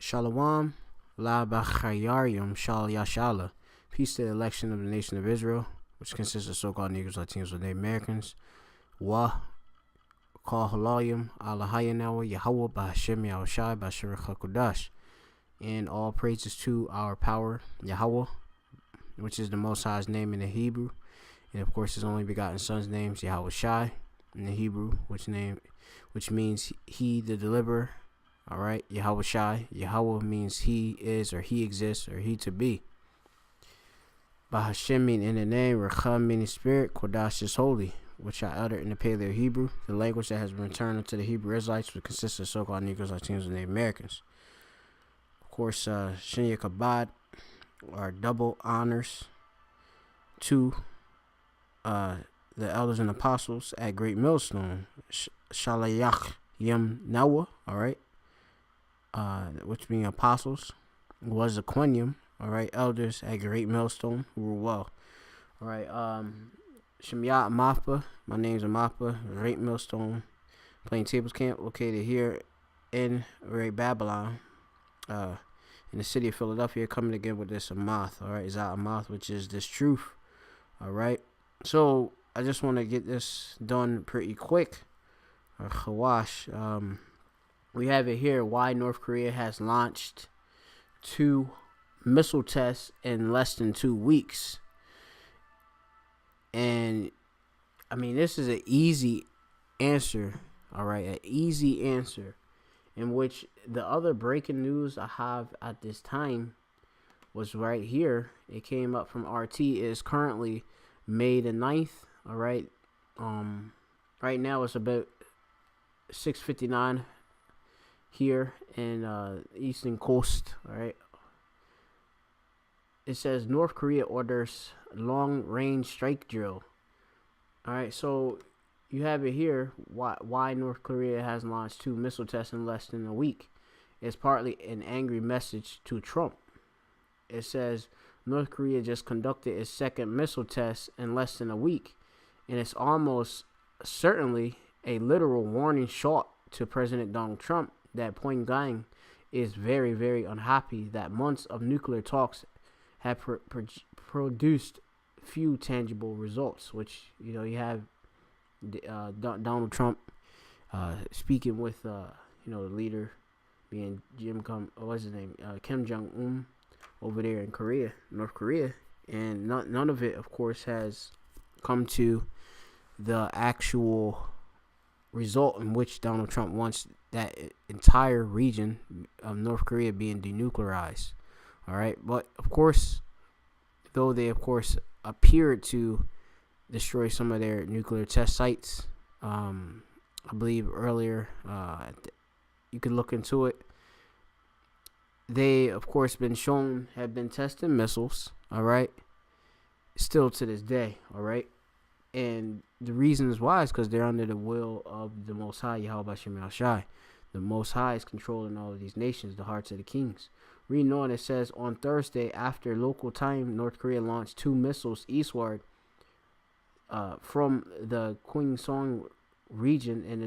Shalom, La Bachayarium, Shal Yashala. Peace to the election of the nation of Israel, which consists of so-called Negroes, Latinos, and Native Americans. Wa, Kal Halayim, Allahayanawa, Yahweh, Bahashem, Yahushai, Bashir HaKodash. And all praises to our power, Yahweh, which is the Most High's name in the Hebrew. And of course, his only begotten son's name is Yahushai in the Hebrew, which means he, the deliverer. All right, Yahweh Shai. Yahweh means he is, or he exists, or he to be. Bahashem mean in the name. Recham meaning spirit. Kodash is holy, which I uttered in the Paleo Hebrew, the language that has been returned unto the Hebrew Israelites, which consists of so-called Negroes, Latinos, and Native Americans. Of course, Shinya Kabad are double honors to the elders and apostles at Great Millstone. Shalayach Yem Nawa. All right. Which mean apostles, was Aquinium, all right, elders at Great Millstone who were well. All right, Shemyat Amapa, my name's Amapa, Great Millstone, Plaintables camp located here in Great Babylon, in the city of Philadelphia, coming again with this Amath, all right, Zat Amath, which is this truth, all right. So I just want to get this done pretty quick, or Chawash, we have it here, why North Korea has launched 2 missile tests in less than 2 weeks. And, I mean, this is an easy answer, all right, an easy answer, in which the other breaking news I have at this time was right here. It came up from RT. It is currently May the 9th, all right. Right now it's about 6:59 here in eastern coast. All right, it says North Korea orders long-range strike drill. All right, so you have it here, why North Korea has launched 2 missile tests in less than a week. It's partly an angry message to Trump. It says North Korea just conducted its second missile test in less than a week, and it's almost certainly a literal warning shot to President Donald Trump that Pyongyang is very, very unhappy that months of nuclear talks have produced few tangible results, which, you know, you have Donald Trump speaking with, the leader being Kim Jong-un over there in Korea, North Korea, and none of it, of course, has come to the actual result in which Donald Trump wants that entire region of North Korea being denuclearized. All right, but of course, though they of course appeared to destroy some of their nuclear test sites, I believe earlier, you could look into it. They of course have been testing missiles. All right, still to this day. All right. And the reasons why is because they're under the will of the Most High, Yahweh Shem Yahushai. The Most High is controlling all of these nations, the hearts of the kings. Reading on, it says, on Thursday, after local time, North Korea launched 2 missiles eastward from the Gyeongsang region in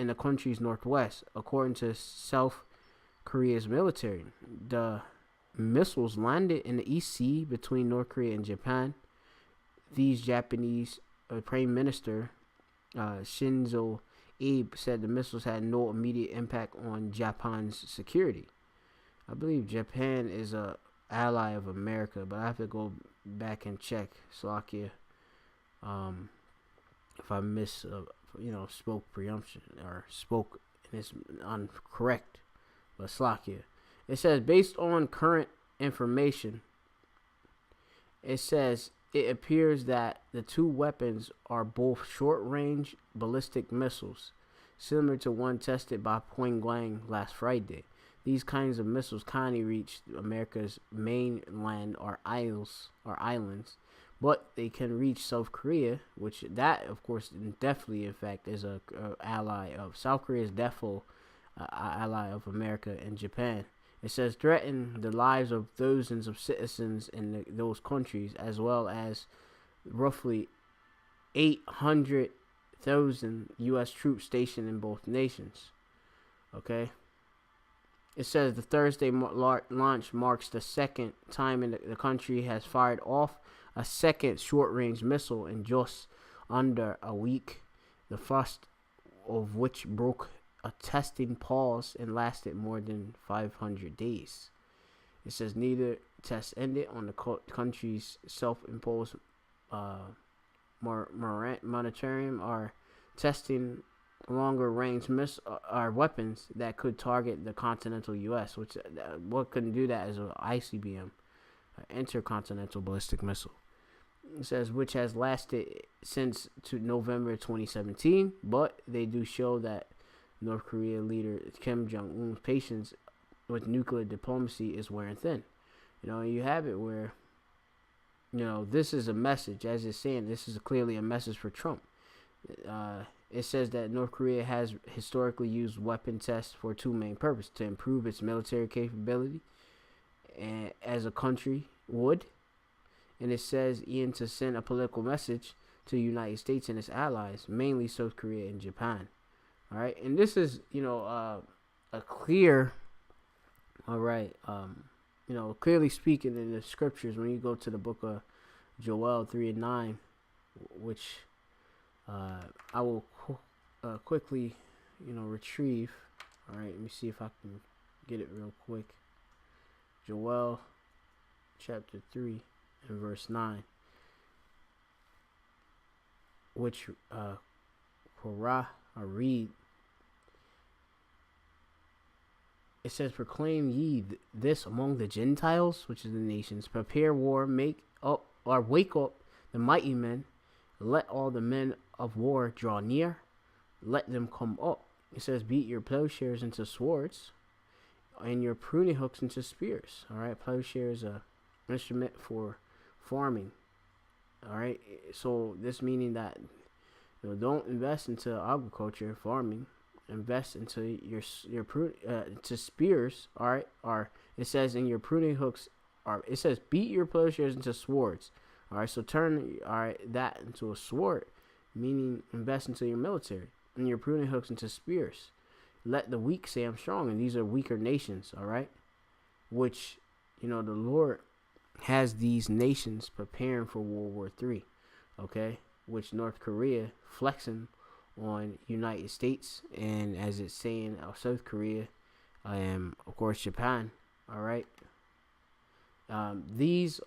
the country's northwest, according to South Korea's military. The missiles landed in the East Sea between North Korea and Japan. These Japanese Prime Minister Shinzo Abe said the missiles had no immediate impact on Japan's security. I believe Japan is a ally of America, but I have to go back and check. Slovakia, if I spoke preemption or spoke and it's incorrect, but Slovakia. It says based on current information, it says it appears that the 2 weapons are both short-range ballistic missiles, similar to one tested by Pyongyang last Friday. These kinds of missiles kindly reach America's mainland or islands, but they can reach South Korea, which that, of course, definitely, in fact, is a ally of South Korea. Is definitely an ally of America and Japan. It says threaten the lives of thousands of citizens in those countries, as well as roughly 800,000 U.S. troops stationed in both nations. Okay. It says the Thursday launch marks the second time the country has fired off a second short-range missile in just under a week, the first of which broke a testing pause and lasted more than 500 days. It says neither test ended on the country's self-imposed moratorium or testing longer-range weapons that could target the continental U.S., which what couldn't do that is an ICBM, an intercontinental ballistic missile. It says which has lasted since to November 2017, but they do show that North Korea leader Kim Jong-un's patience with nuclear diplomacy is wearing thin. You have it where, this is a message, as it's saying, this is clearly a message for Trump. It says that North Korea has historically used weapon tests for two main purposes: to improve its military capability, and as a country would. And it says, Ian, to send a political message to the United States and its allies, mainly South Korea and Japan. All right, and this is, a clear, all right, clearly speaking in the scriptures, when you go to the book of Joel 3:9, which I will quickly, retrieve. All right, let me see if I can get it real quick. Joel chapter 3 and verse 9, which Korah, I read. It says, proclaim ye this among the Gentiles, which is the nations. Prepare war, make up or wake up the mighty men. Let all the men of war draw near. Let them come up. It says, beat your plowshares into swords and your pruning hooks into spears. All right, plowshare is a instrument for farming. All right, so this meaning that don't invest into agriculture, farming. Invest into your to spears. All right, or it says in your pruning hooks. Or it says beat your plowshares into swords. All right, so turn that into a sword, meaning invest into your military, and your pruning hooks into spears. Let the weak say I'm strong, and these are weaker nations. All right, which the Lord has these nations preparing for World War III. Okay, which North Korea flexing on United States, and as it's saying, South Korea, and of course Japan. All right, these,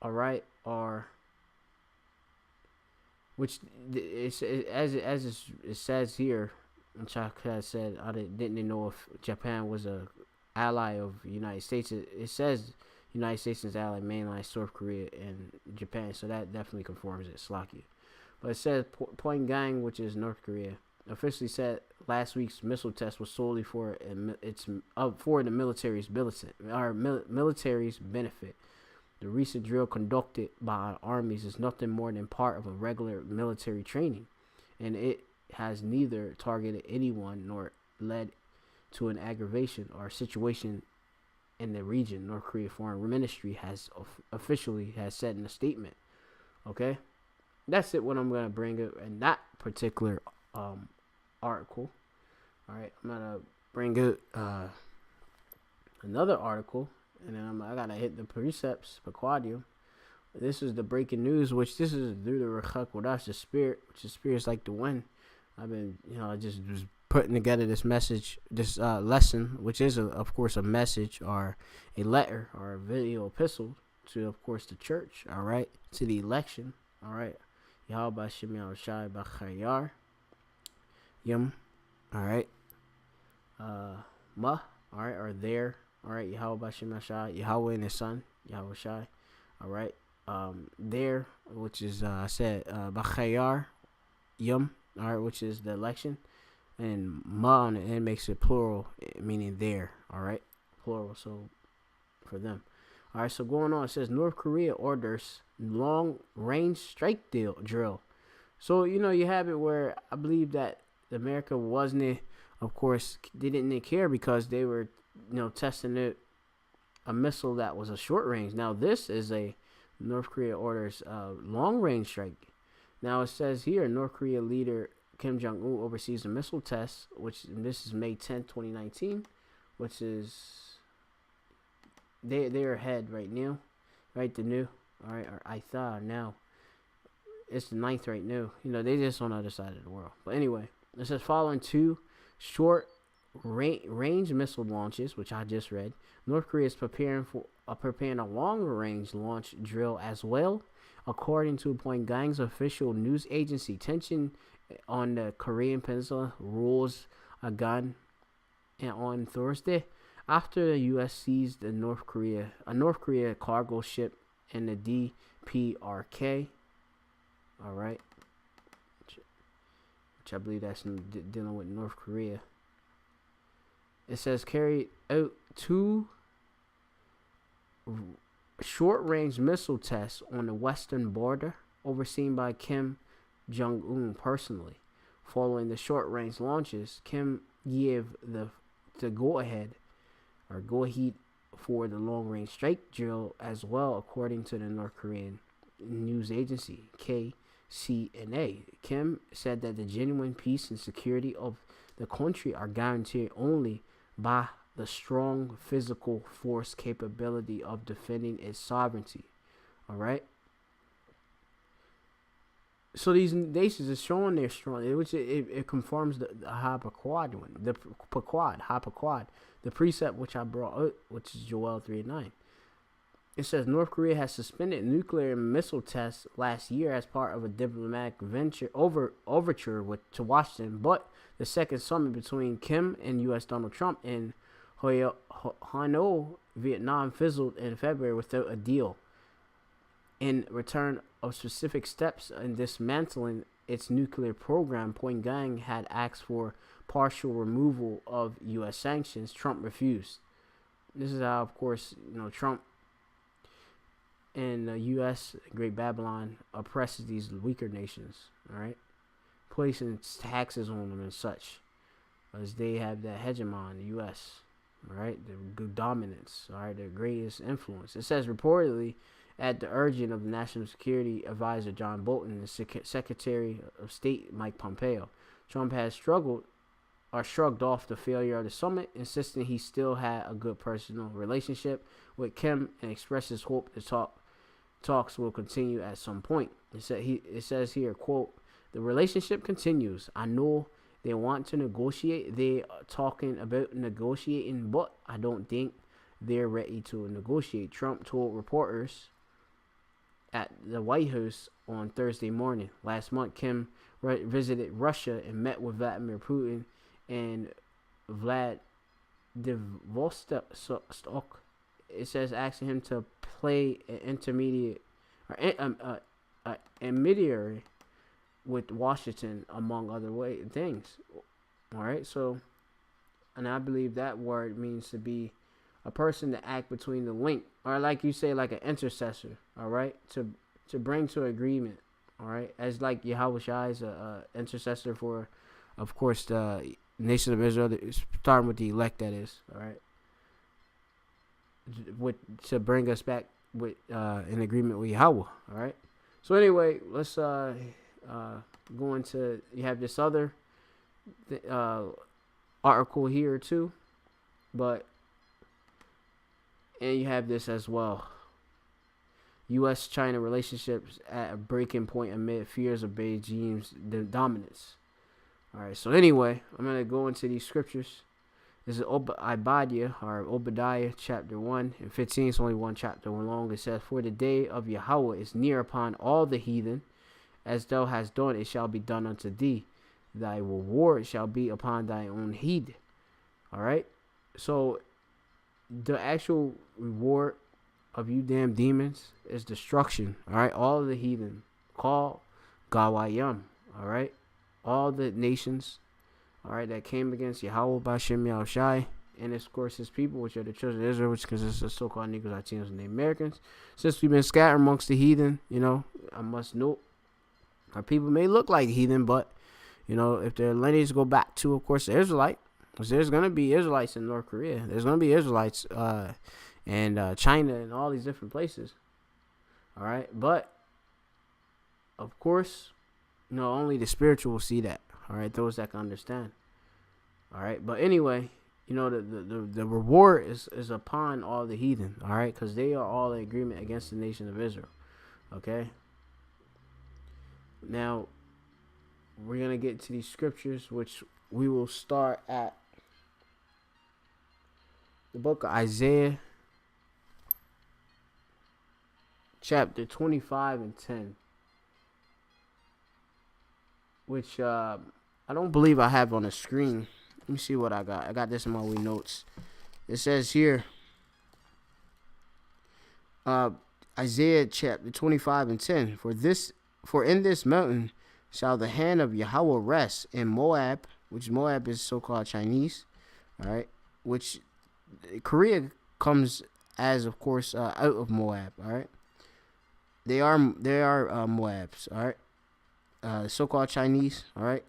all right, are which it says here, and Chuck has said I didn't know if Japan was a ally of the United States. It says United States is ally mainline South Korea and Japan, so that definitely conforms it. Slocky. But it says Pyongyang, which is North Korea, officially said last week's missile test was solely for the military's benefit. The recent drill conducted by our armies is nothing more than part of a regular military training, and it has neither targeted anyone nor led to an aggravation or situation in the region. North Korea Foreign Ministry has officially said in a statement. Okay. That's it. What I'm gonna bring up in that particular article. All right, I'm gonna bring up another article, and then I gotta hit the precepts per quadium. This is the breaking news, which this is through the Rechak Wadash, the spirit, which the spirit's like the wind. I've been, I just was putting together this message, this lesson, which is of course a message or a letter or a video epistle to, of course, the church. All right, to the election. All right. Yahweh Shemel Shai Bachayar Yum. Alright. Ma. Alright, or there. Alright, Yahweh Shemel Shai. Yahweh and his son. Yahweh Shai. Alright. There, which is I said Bachayar Yum. Alright, which is the election. And Ma on the end makes it plural, meaning there. Alright. Plural, so for them. All right, so going on, it says North Korea orders long-range strike drill. So, you have it where I believe that America wasn't, of course, they didn't care because they were, testing a missile that was a short range. Now, this is a North Korea orders long-range strike. Now, it says here, North Korea leader Kim Jong-un oversees the missile test, which this is May 10, 2019. which is they're ahead right now, right? The new, all right, or I thought now it's the ninth right now. They just on the other side of the world. But anyway, it says following two short range missile launches, which I just read, North Korea is preparing a longer range launch drill as well, according to Pyongyang's official news agency. Tension on the Korean Peninsula rose again on Thursday after the U.S. seized a North Korea cargo ship in the DPRK. All right, which I believe that's dealing with North Korea. It says carried out two short-range missile tests on the western border, overseen by Kim Jong-un personally. Following the short-range launches, Kim gave the go-ahead for the long-range strike drill as well, according to the North Korean news agency KCNA. Kim said that the genuine peace and security of the country are guaranteed only by the strong physical force capability of defending its sovereignty. All right. So these nations are showing they're strong, which it confirms the Hyperquad one, the Hyperquad, the precept which I brought out, which is Joel 3:9. It says North Korea has suspended nuclear missile tests last year as part of a diplomatic overture to Washington, but the second summit between Kim and U.S. Donald Trump in Hanoi, Vietnam, fizzled in February without a deal. In return of specific steps in dismantling its nuclear program, Pyongyang had asked for partial removal of U.S. sanctions. Trump refused. This is how, of course, Trump and the U.S. Great Babylon oppresses these weaker nations. All right, placing taxes on them and such, as they have that hegemon, the U.S. All right, the dominance. All right, their greatest influence. It says reportedly, at the urging of the National Security Advisor John Bolton and Secretary of State Mike Pompeo, Trump has shrugged off the failure of the summit, insisting he still had a good personal relationship with Kim and expressed his hope the talks will continue at some point. It says here, quote, "The relationship continues. I know they want to negotiate. They are talking about negotiating, but I don't think they're ready to negotiate," Trump told reporters at the White House on Thursday morning. Last month, Kim visited Russia and met with Vladimir Putin and Vladivostok. It says asking him to play an intermediary with Washington, among other things. All right, so, and I believe that word means to be a person to act between the link, or like you say, like an intercessor. All right, to bring to agreement. All right, as like Yahweh Shai is a intercessor for, of course, the nation of Israel, starting with the elect. That is, all right, to bring us back with in agreement with Yahweh. All right. So anyway, let's go into. You have this other article here too, and you have this as well. U.S.-China relationships at a breaking point amid fears of Beijing's dominance. All right. So anyway, I'm gonna go into these scriptures. This is Obadiah chapter 1 and 15. It's only one chapter long. It says, "For the day of Yahweh is near upon all the heathen. As thou hast done, it shall be done unto thee. Thy reward shall be upon thy own heed." All right. So the actual reward of you damn demons is destruction. All right. All of the heathen call Gawayam. All right. All the nations, all right, that came against Yahweh Bashem Yahushai, and of course his people, which are the children of Israel, which consists of so-called Negroes, Latinos, and Native Americans. Since we've been scattered amongst the heathen, I must note, our people may look like heathen, but, if their lineage go back to, of course, the Israelite, because there's going to be Israelites in North Korea. There's going to be Israelites and China and all these different places. All right, but, of course, only the spiritual will see that. All right, those that can understand. All right, but anyway, you know, the reward is upon all the heathen, all right, because they are all in agreement against the nation of Israel. Okay. Now we're gonna get to these scriptures, which we will start at the book of Isaiah, chapter 25 and 10, which I don't believe I have on the screen. Let me see what I got. I got this in my wee notes. It says here, Isaiah chapter 25 and 10, for in this mountain shall the hand of Yahweh rest, in Moab, which Moab is so-called Chinese, all right, which Korea comes as, of course, out of Moab, all right. They are Moabs, all right. So-called Chinese, all right,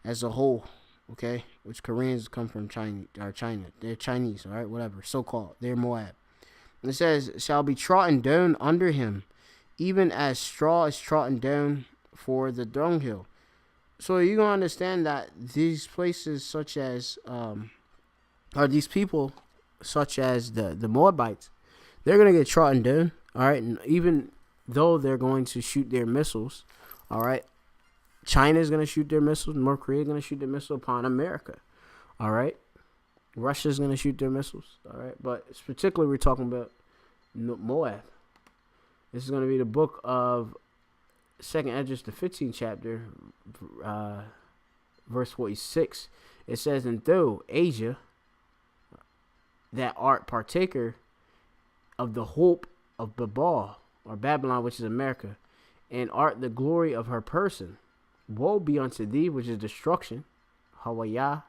as a whole, okay, which Koreans come from China. They're Chinese, all right, whatever, so-called. They're Moab. And it says, shall be trodden down under him, even as straw is trodden down for the dunghill. So you're going to understand that these places such as, or these people such as the Moabites, they're going to get trodden down, all right, and even though they're going to shoot their missiles, all right, China is going to shoot their missiles, North Korea is going to shoot their missile upon America, all right, Russia's going to shoot their missiles, all right, but particularly we're talking about Moab. This is going to be the book of 2nd Esdras, the 15th chapter, verse 46. It says, and though Asia, that art partaker of the hope of Babel, or Babylon, which is America, and art the glory of her person, woe be unto thee, which is destruction, Hawaya,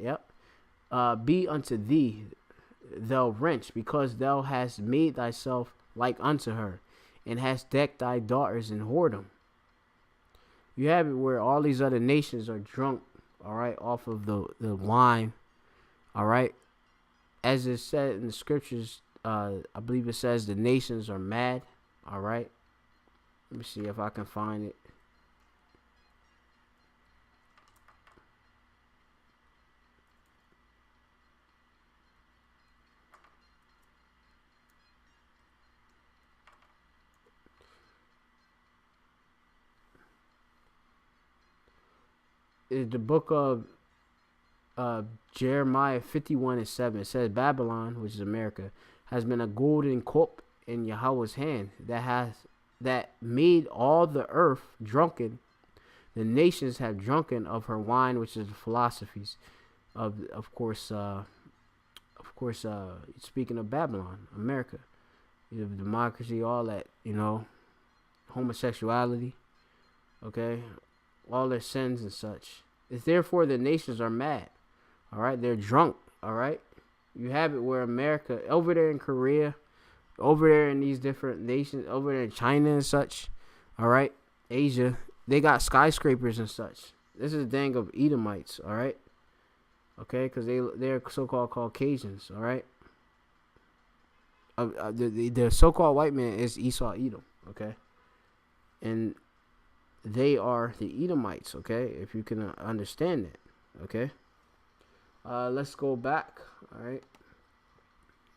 yep, be unto thee, thou wretch, because thou hast made thyself like unto her, and hast decked thy daughters in whoredom. You have it where all these other nations are drunk, all right, off of the wine, all right. As it said in the scriptures, I believe it says the nations are mad, all right. Let me see if I can find it. The book of Jeremiah 51 and 7. It says, Babylon, which is America, has been a golden cup in Yahweh's hand that made all the earth drunken. The nations have drunken of her wine, which is the philosophies of course, speaking of Babylon, America, you have democracy, all that, you know, homosexuality, okay, all their sins and such. It's therefore the nations are mad, all right, they're drunk, all right. You have it where America, over there in Korea, over there in these different nations, over there in China and such, all right, Asia, they got skyscrapers and such. This is dang of Edomites, all right, okay, because they're so-called Caucasians, all right. The so-called white man is Esau, Edom, okay, and they are the Edomites, okay, if you can understand it, okay. Let's go back, all right.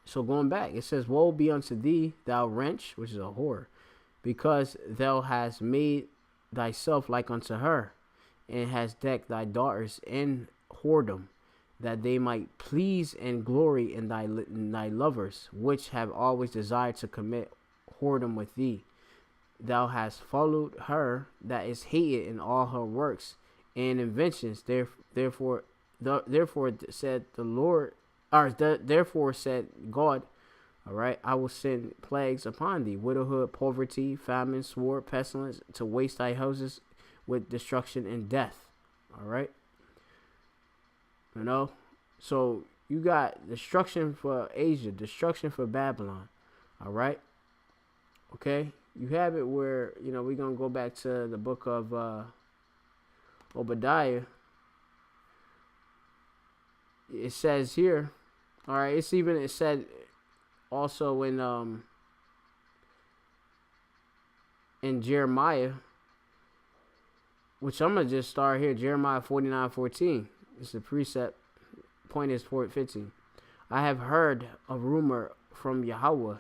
So going back, it says, woe be unto thee, thou wretch, which is a whore, because thou hast made thyself like unto her, and hast decked thy daughters in whoredom, that they might please and glory in thy lovers, which have always desired to commit whoredom with thee. Thou hast followed her that is hated in all her works and inventions. Therefore said the Lord, therefore said God, all right, I will send plagues upon thee, widowhood, poverty, famine, sword, pestilence, to waste thy houses with destruction and death. All right, you know, so you got destruction for Asia, destruction for Babylon. All right, okay. You have it where, you know, we're going to go back to the book of Obadiah. It says here, all right, it said also in Jeremiah, which I'm going to just start here. Jeremiah 49:14. It's the precept. Point is 15. I have heard a rumor from Yahweh.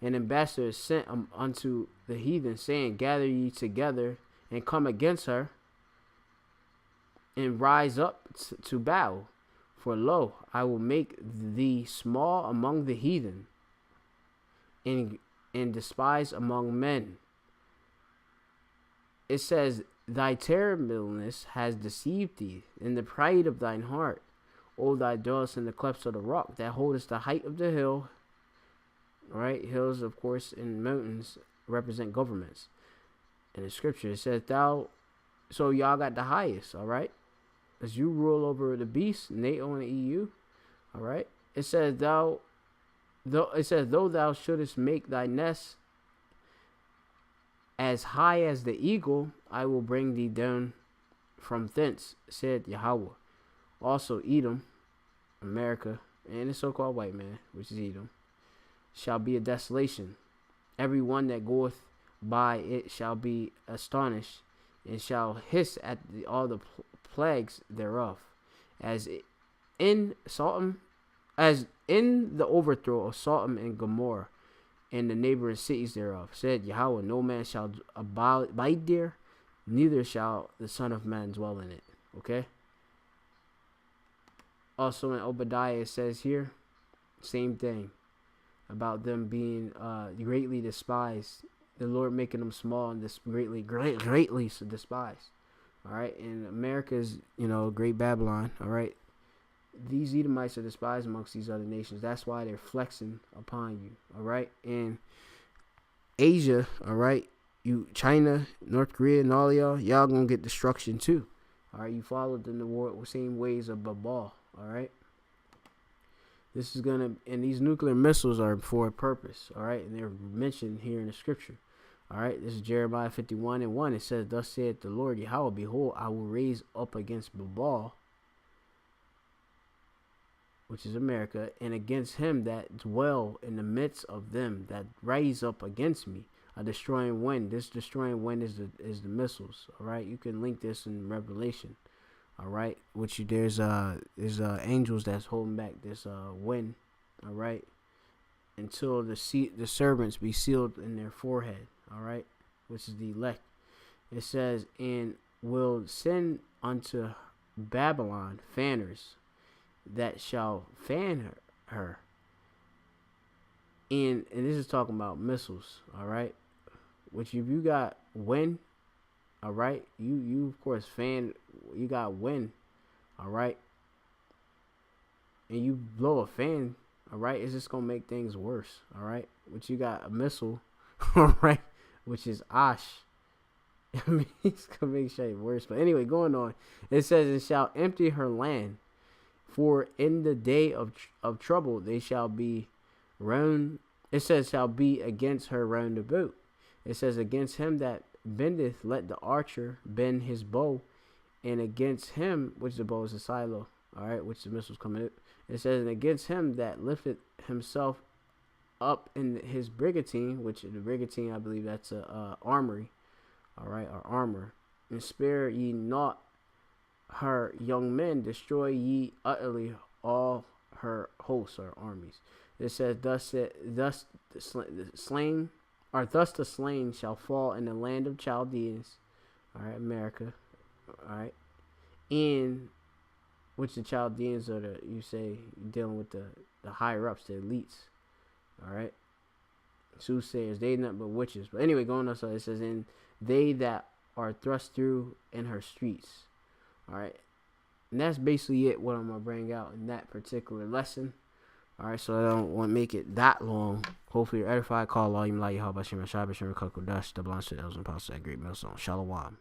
An ambassador is sent unto the heathen, saying, gather ye together and come against her, and rise up to battle. For lo, I will make thee small among the heathen, and despised among men. It says, thy terribleness has deceived thee, in the pride of thine heart. O thou dwellest in the clefts of the rock, that holdest the height of the hill. All right, hills, of course, and mountains represent governments. In the scripture, it says, so y'all got the highest, all right? As you rule over the beast, NATO and the EU, all right? It says, though thou shouldest make thy nest as high as the eagle, I will bring thee down from thence, said Yahweh. Also Edom, America, and the so-called white man, which is Edom, shall be a desolation. Every one that goeth by it shall be astonished, and shall hiss at all the plagues thereof, as in the overthrow of Sodom and Gomorrah, and the neighboring cities thereof, said Yahweh. No man shall abide there, neither shall the Son of Man dwell in it. Okay. Also in Obadiah it says here, same thing, about them being greatly despised. The Lord making them small and greatly despised. All right, and America's, great Babylon. All right, these Edomites are despised amongst these other nations. That's why they're flexing upon you. All right, and Asia. All right, China, North Korea, and all y'all gonna get destruction too. All right, you followed in the same ways of Babal. All right. This is and these nuclear missiles are for a purpose. All right, and they're mentioned here in the scripture. All right, this is Jeremiah 51:1. It says, thus saith the Lord Yahweh, behold, I will raise up against Babal, which is America, and against him that dwell in the midst of them that rise up against me, a destroying wind. This destroying wind is the missiles. All right, you can link this in Revelation. All right, which there's angels that's holding back this wind. All right, until the servants be sealed in their forehead. All right, which is the elect. It says, and will send unto Babylon fanners that shall fan her. And this is talking about missiles. All right, which if you got wind, all right, you of course you got wind, all right, and you blow a fan, all right, it's just gonna make things worse. All right, which you got a missile, all right, which is Ash. I mean, it's gonna make shit worse. But anyway, going on, it says, it shall empty her land, for in the day of trouble they shall be round. It says, shall be against her round about. It says, against him that bendeth, let the archer bend his bow, and against him, which the bow is a silo, all right, which the missiles coming out. It says, and against him that lifteth himself up in his brigantine, which the brigantine, I believe that's a armory, all right, or armor. And spare ye not her young men, destroy ye utterly all her hosts or armies. It says, thus the slain shall fall in the land of Chaldeans, all right, America, all right, in which the Chaldeans are dealing with the higher ups, the elites, all right, soothsayers, they nothing but witches. But anyway, going on, so it says, and they that are thrust through in her streets, all right, and that's basically it. What I'm gonna bring out in that particular lesson. All right, so I don't want to make it that long. Hopefully you're edified. Call Allah, you like Yahweh, Shem, Shabbat, Shem, Kukudash, the blonde shit, and Pastor at Great Millstone. Shalom.